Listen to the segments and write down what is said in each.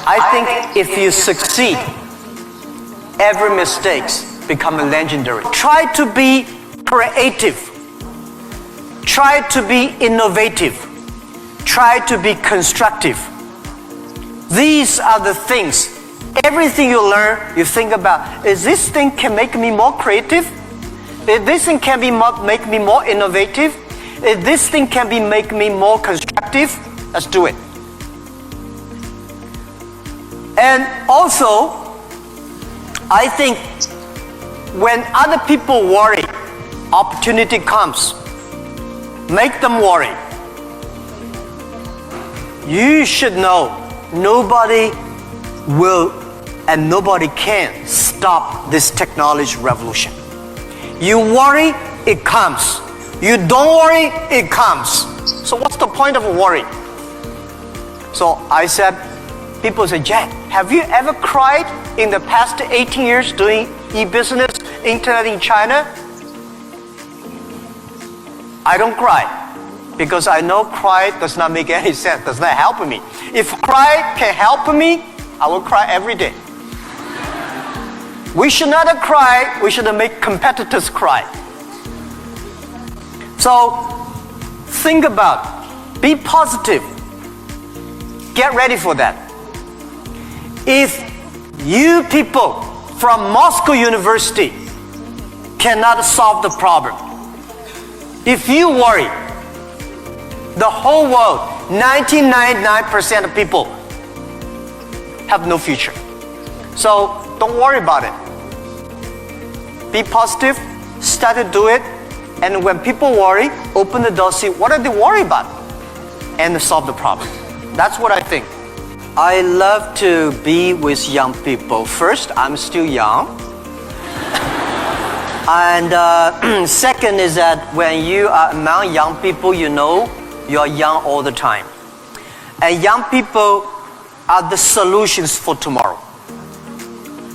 I think if you succeed, every mistake becomes legendary. Try to be creative. Try to be innovative. Try to be constructive. These are the things. Everything you learn, you think about, is this thing can make me more creative? If this thing can make me more innovative? If this thing can make me more constructive? Let's do it. And also, I think when other people worry, opportunity comes. Make them worry. You should know nobody will and nobody can stop this technology revolution. You worry, it comes. You don't worry, it comes. So what's the point of worry? So I said, people say, Jack, have you ever cried in the past 18 years doing e-business, internet in China? I don't cry because I know cry does not make any sense, does not help me. If cry can help me, I will cry every day. We should not cry, we should make competitors cry. So think about, be positive. Get ready for that. If you people from Moscow University cannot solve the problem, if you worry, the whole world, 99% of people have no future. So don't worry about it. Be positive, start to do it, and when people worry, open the door, see what are they worried about, and solve the problem. That's what I think. I love to be with young people. First, I'm still young. And second is that when you are among young people, you know you are young all the time. And young people are the solutions for tomorrow.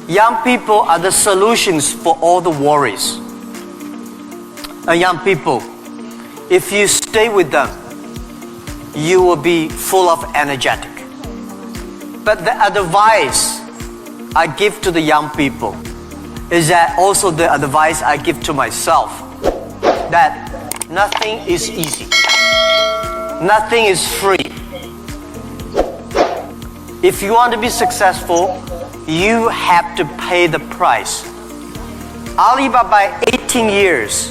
Young people are the solutions for all the worries. And young people, if you stay with them, you will be full of energetic. But the advice I give to the young people is that also the advice I give to myself, that nothing is easy. Nothing is free. If you want to be successful, you have to pay the price. Alibaba 18 years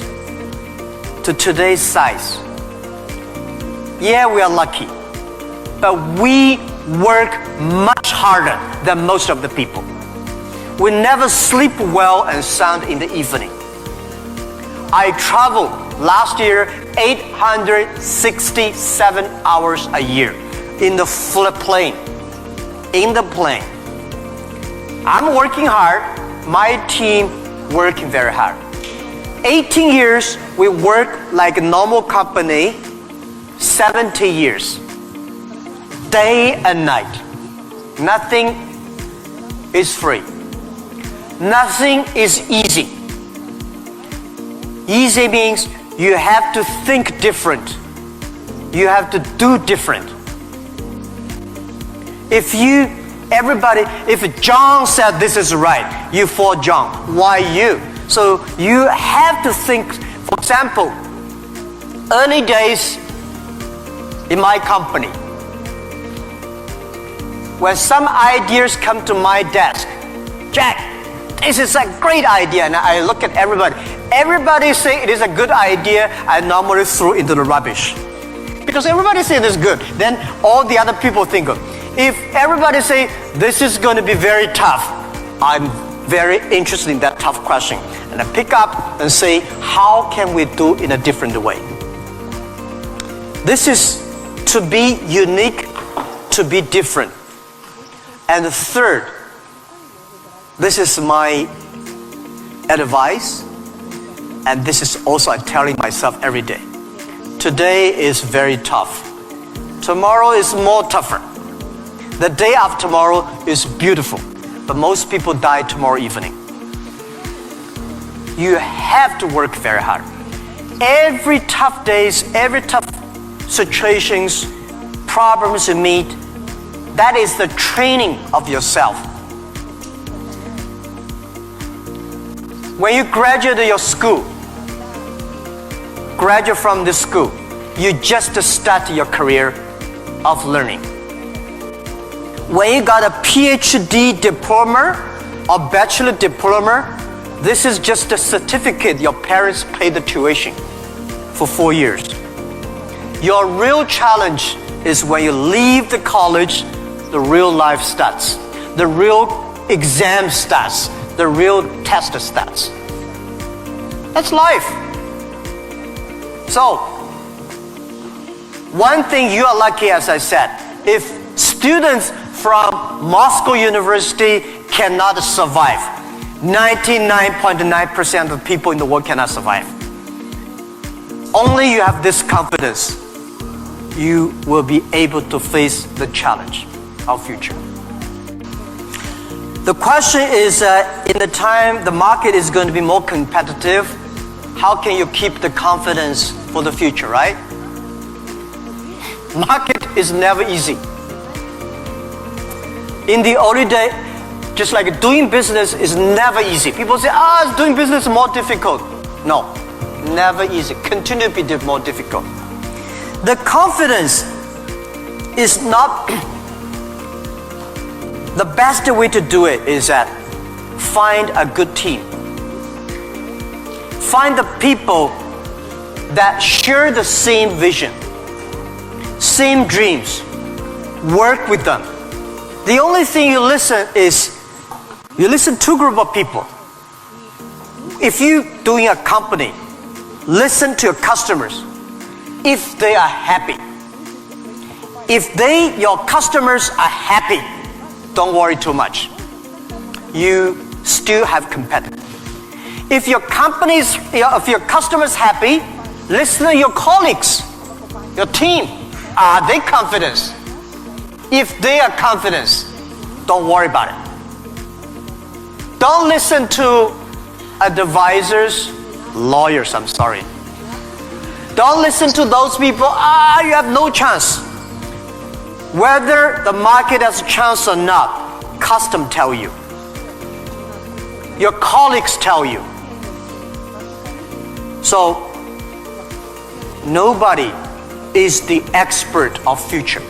to today's size. Yeah, we are lucky, but we work much harder than most of the people. We never sleep well and sound in the evening. I traveled last year 867 hours a year in the plane. In the plane. I'm working hard, my team working very hard. 18 years, we work like a normal company, 70 years. Day and night. Nothing is free. Nothing is easy. Easy means you have to think different. You have to do different. If John said this is right, you follow John. Why you? So you have to think, for example, early days in my company, when some ideas come to my desk, Jack, this is a great idea, and I look at everybody. Everybody say it is a good idea, I normally throw into the rubbish. Because everybody say it is good, then all the other people think of. If everybody say this is going to be very tough, I'm very interested in that tough question. And I pick up and say, how can we do in a different way? This is to be unique, to be different. And the third, this is my advice, and this is also I'm telling myself every day. Today is very tough. Tomorrow is more tougher. The day after tomorrow is beautiful, but most people die tomorrow evening. You have to work very hard. Every tough days, every tough situations, problems you meet, That is the training of yourself. When you graduate your school, graduate from this school, you just start your career of learning. When you got a PhD diploma or bachelor diploma, this is just a certificate your parents paid the tuition for 4 years. Your real challenge is when you leave the college, the real life starts. The real exam starts. The real test starts. That's life. So, one thing you are lucky, as I said, if students from Moscow University cannot survive, 99.9% of people in the world cannot survive. Only you have this confidence, you will be able to face the challenge of future. The question is, in the time the market is going to be more competitive, how can you keep the confidence for the future, right? Market is never easy. In the early day, just like doing business is never easy. People say, doing business is more difficult. No, never easy. Continue to be more difficult. The confidence is not, the best way to do it is that find a good team. Find the people that share the same vision, same dreams. Work with them. The only thing you listen to a group of people. If you're doing a company, listen to your customers. If they are happy. If your customers are happy, don't worry too much. You still have competitors. If your customers happy, listen to your colleagues, your team. Are they confident? If they are confident, don't worry about it. Don't listen to advisors, lawyers, I'm sorry. Don't listen to those people, you have no chance. Whether the market has a chance or not, customers tell you. Your colleagues tell you. So, nobody is the expert of future.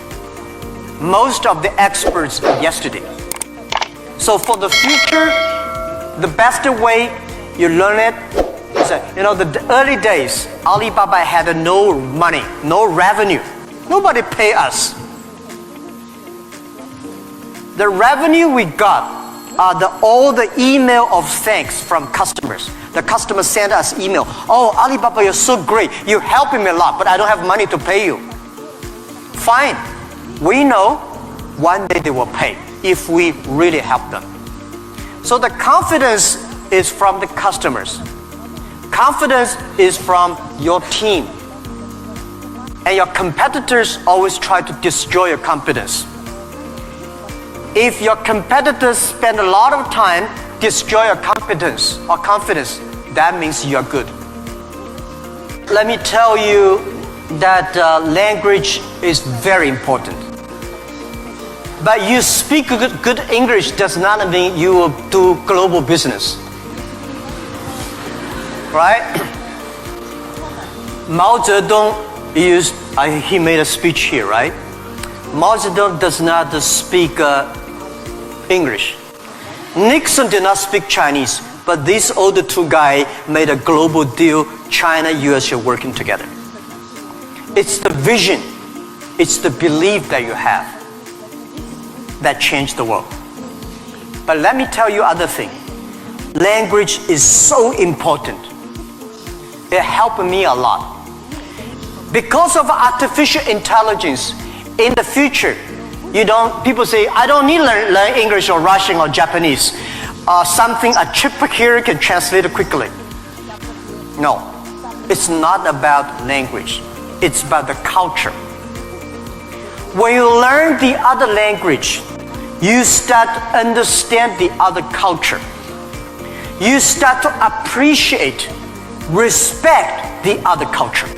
Most of the experts are yesterday. So for the future, the best way you learn it is that, the early days, Alibaba had no money, no revenue. Nobody pay us. The revenue we got are all the email of thanks from customers. The customers send us email. Oh, Alibaba, you're so great. You're helping me a lot, but I don't have money to pay you. Fine. We know one day they will pay if we really help them. So the confidence is from the customers. Confidence is from your team. And your competitors always try to destroy your confidence. If your competitors spend a lot of time destroy your confidence, that means you are good. Let me tell you that language is very important. But you speak good English does not mean you will do global business. Right? Mao Zedong he made a speech here, right? Mao Zedong does not speak English. Nixon did not speak Chinese, but these older two guys made a global deal, China, US are working together. It's the vision, it's the belief that you have that changed the world. But let me tell you other thing. Language is so important. It helped me a lot. Because of artificial intelligence, in the future, people say, I don't need to learn English or Russian or Japanese. A chip here can translate it quickly. No, it's not about language. It's about the culture. When you learn the other language, you start to understand the other culture. You start to appreciate, respect the other culture.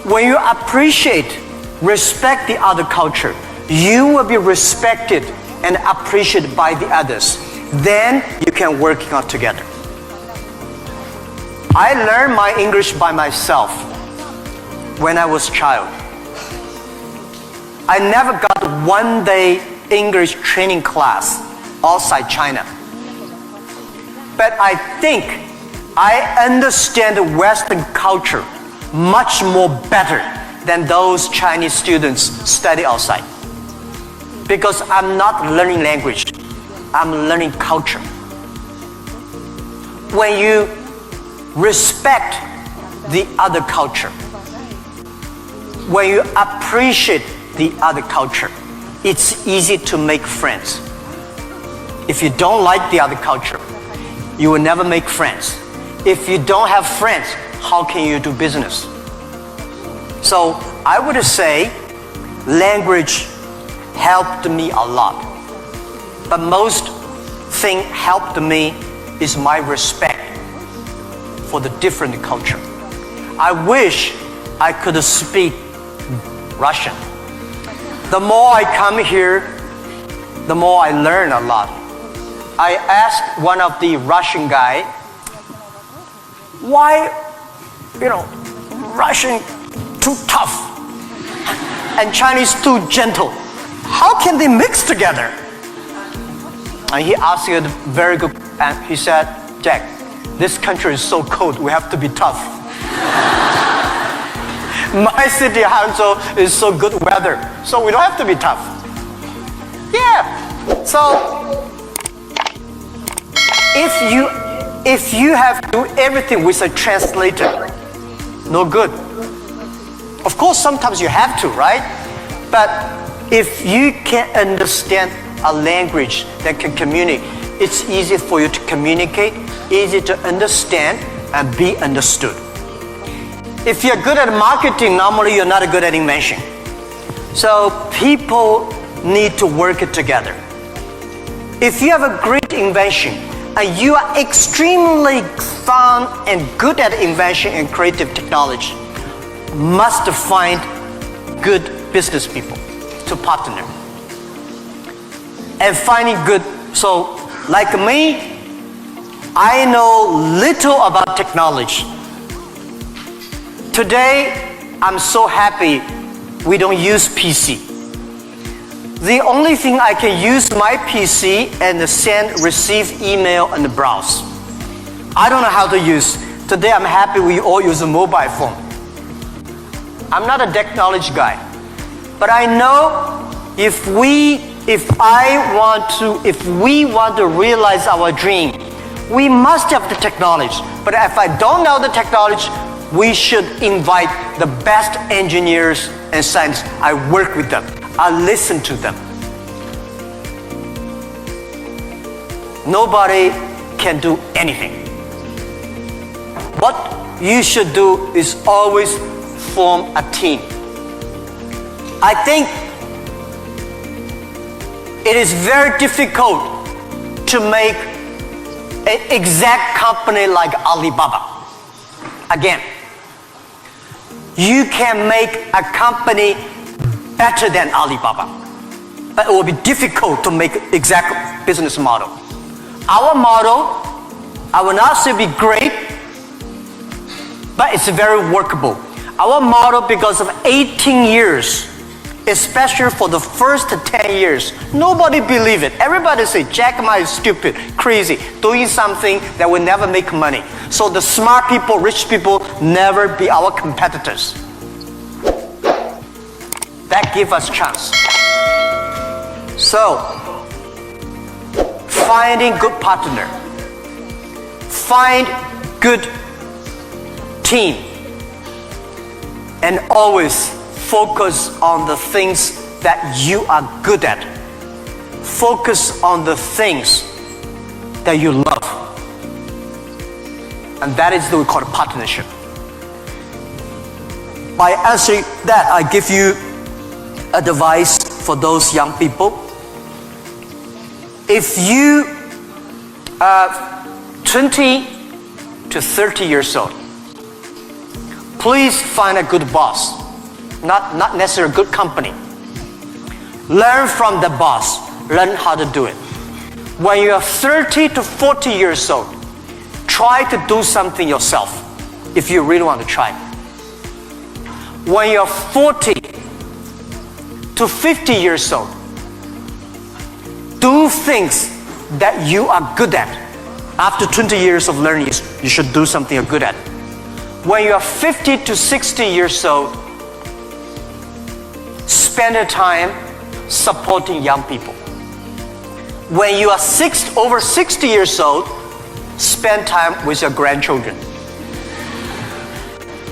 When you appreciate, respect the other culture, you will be respected and appreciated by the others. Then you can work on together. I learned my English by myself when I was a child. I never got one day English training class outside China. But I think I understand the Western culture much more better than those Chinese students study outside. Because I'm not learning language, I'm learning culture. When you respect the other culture, when you appreciate the other culture, it's easy to make friends. If you don't like the other culture, you will never make friends. If you don't have friends, how can you do business? So I would say language helped me a lot. But most thing helped me is my respect for the different culture. I wish I could speak Russian. The more I come here, the more I learn a lot. I asked one of the Russian guy, why, Russian too tough and Chinese too gentle? How can they mix together? And he asked a very good, and he said, Jack, this country is so cold, we have to be tough. My city, Hangzhou, is so good weather, so we don't have to be tough. Yeah, so if you have to do everything with a translator, no good. Of course, sometimes you have to, right? But if you can understand a language that can communicate, it's easy for you to communicate, easy to understand, and be understood. If you're good at marketing, normally you're not good at invention. So people need to work together. If you have a great invention, and you are extremely fun and good at invention and creative technology, must find good business people to partner. And finding good, so like me, I know little about technology. Today, I'm so happy we don't use PC. The only thing I can use my PC and send, receive email and browse. I don't know how to use. Today I'm happy we all use a mobile phone. I'm not a technology guy, but I know if we want to realize our dream, we must have the technology. But if I don't know the technology, we should invite the best engineers and scientists. I work with them. I listen to them. Nobody can do anything. What you should do is always form a team. I think it is very difficult to make an exact company like Alibaba. Again, you can make a company better than Alibaba, but it will be difficult to make exact business model. Our model, I will not say be great, but it's very workable. Our model, because of 18 years, especially for the first 10 years, nobody believed it. Everybody say, Jack Ma is stupid, crazy, doing something that will never make money. So the smart people, rich people, never be our competitors. That gives us chance. So, finding good partner, find good team, and always focus on the things that you are good at. Focus on the things that you love. And that is what we call a partnership. By answering that, I give you advice for those young people. If you are 20 to 30 years old, please find a good boss, not necessarily a good company. Learn from the boss. Learn how to do it. When you are 30 to 40 years old, try to do something yourself if you really want to try. When you're 40 to 50 years old, do things that you are good at. After 20 years of learning, you should do something you're good at. When you're 50 to 60 years old, spend your time supporting young people. When you are over 60 years old, spend time with your grandchildren.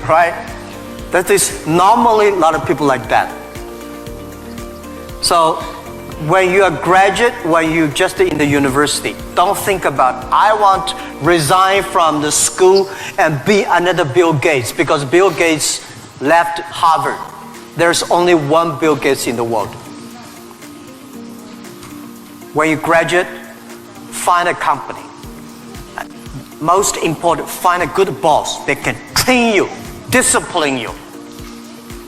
Right? That is normally a lot of people like that. So when you are graduate, when you just in the university, don't think about, I want to resign from the school and be another Bill Gates, because Bill Gates left Harvard. There's only one Bill Gates in the world. When you graduate, find a company. Most important, find a good boss that can train you, discipline you,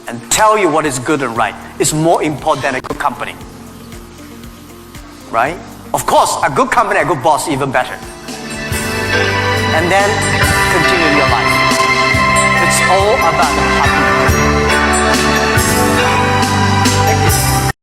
and tell you what is good and right. It's more important than a good company. Right? Of course, a good company, a good boss, even better. And then continue your life. It's all about